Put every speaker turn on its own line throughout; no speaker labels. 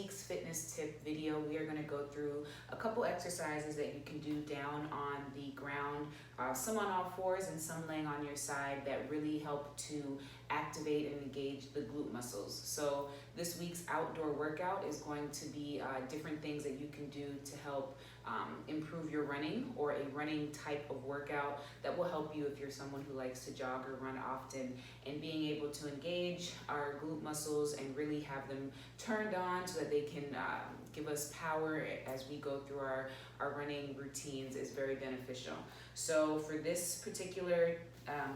week's fitness tip video, we are going to go through a couple exercises that you can do down on the ground, some on all fours and some laying on your side, that really help to activate and engage the glute muscles. So this week's outdoor workout is going to be different things that you can do to help improve your running, or a running type of workout that will help you if you're someone who likes to jog or run often, and being able to engage our glute muscles and really have them turned on so that they can give us power as we go through our running routines is very beneficial. So for this particular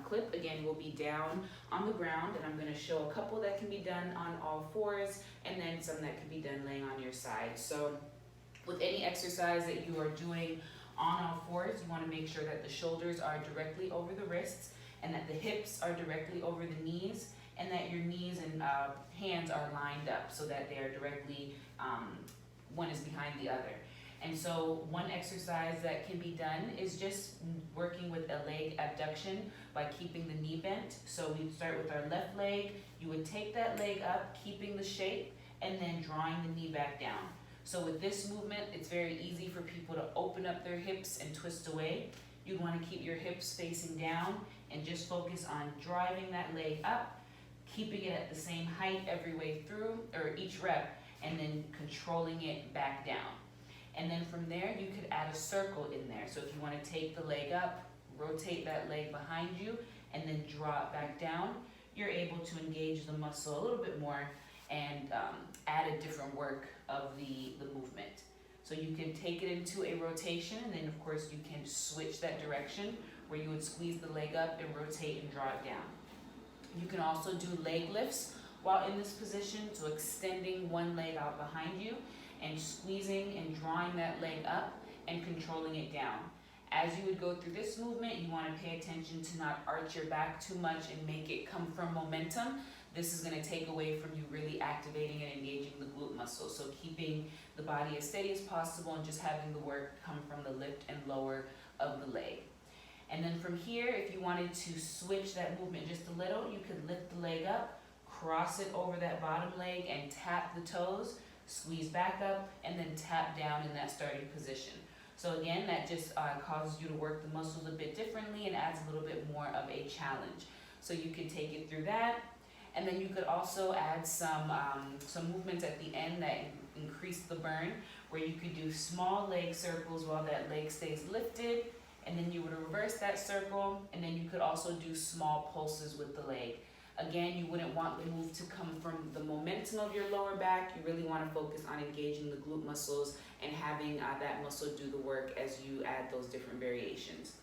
clip, again, we'll be down on the ground, and I'm going to show a couple that can be done on all fours and then some that can be done laying on your side. So with any exercise that you are doing on all fours, you want to make sure that the shoulders are directly over the wrists and that the hips are directly over the knees, and that your knees and hands are lined up so that they are directly, one is behind the other. And so one exercise that can be done is just working with a leg abduction by keeping the knee bent. So we start with our left leg. You would take that leg up, keeping the shape, and then drawing the knee back down. So with this movement, it's very easy for people to open up their hips and twist away. You want to keep your hips facing down and just focus on driving that leg up, keeping it at the same height every way through, or each rep, and then controlling it back down. And then from there, you could add a circle in there. So if you want to take the leg up, rotate that leg behind you, and then draw it back down, you're able to engage the muscle a little bit more and add a different work of the movement. So you can take it into a rotation, and then of course you can switch that direction where you would squeeze the leg up and rotate and draw it down. You can also do leg lifts while in this position, so extending one leg out behind you and squeezing and drawing that leg up and controlling it down. As you would go through this movement, you want to pay attention to not arch your back too much and make it come from momentum. This is going to take away from you really activating and engaging the glute muscles. So keeping the body as steady as possible and just having the work come from the lift and lower of the leg. And then from here, if you wanted to switch that movement just a little, you could lift the leg up, cross it over that bottom leg and tap the toes, squeeze back up, and then tap down in that starting position. So again, that just causes you to work the muscles a bit differently and adds a little bit more of a challenge. So you can take it through that. And then you could also add some movements at the end that increase the burn, where you could do small leg circles while that leg stays lifted, and then you would reverse that circle, and then you could also do small pulses with the leg. Again, you wouldn't want the move to come from the momentum of your lower back. You really want to focus on engaging the glute muscles and having that muscle do the work as you add those different variations.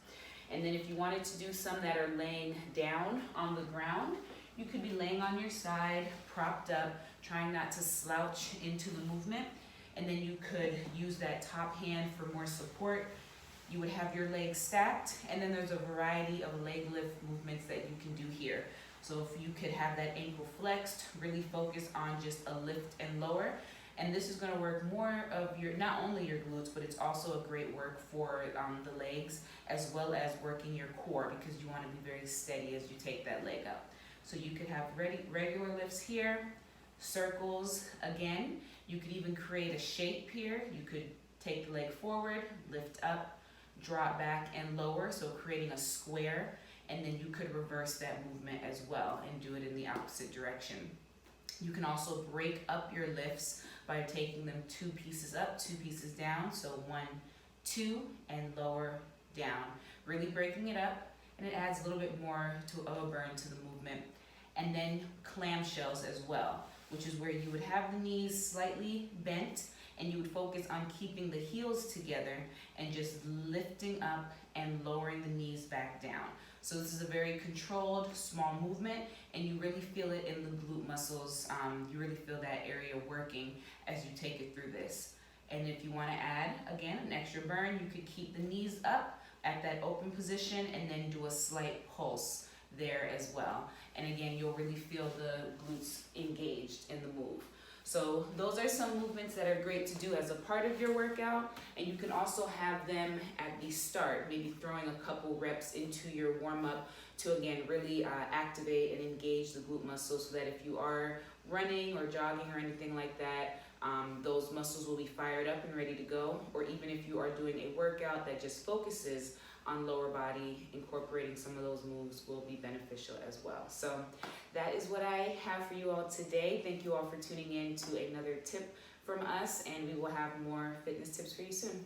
And then if you wanted to do some that are laying down on the ground, you could be laying on your side, propped up, trying not to slouch into the movement. And then you could use that top hand for more support. You would have your legs stacked, and then there's a variety of leg lift movements that you can do here. So if you could have that ankle flexed, really focus on just a lift and lower. And this is going to work more of your, not only your glutes, but it's also a great work for the legs, as well as working your core, because you want to be very steady as you take that leg up. So you could have regular lifts here, circles again. You could even create a shape here. You could take the leg forward, lift up, drop back and lower, so creating a square. And then you could reverse that movement as well and do it in the opposite direction. You can also break up your lifts by taking them 2 pieces up, 2 pieces down. So 1, 2, and lower, down. Really breaking it up, and it adds a little bit more of a burn to the movement. And then clamshells as well, which is where you would have the knees slightly bent, and you would focus on keeping the heels together and just lifting up and lowering the knees back down. So this is a very controlled, small movement, and you really feel it in the glute muscles. You really feel that area working as you take it through this. And if you want to add, again, an extra burn, you could keep the knees up at that open position and then do a slight pulse there as well. And again, you'll really feel the glutes engaged in the move. So those are some movements that are great to do as a part of your workout, and you can also have them at the start, maybe throwing a couple reps into your warm-up to again really activate and engage the glute muscles, so that if you are running or jogging or anything like that, those muscles will be fired up and ready to go. Or even if you are doing a workout that just focuses on lower body, incorporating some of those moves will be beneficial as well. So that is what I have for you all today. Thank you all for tuning in to another tip from us, and we will have more fitness tips for you soon.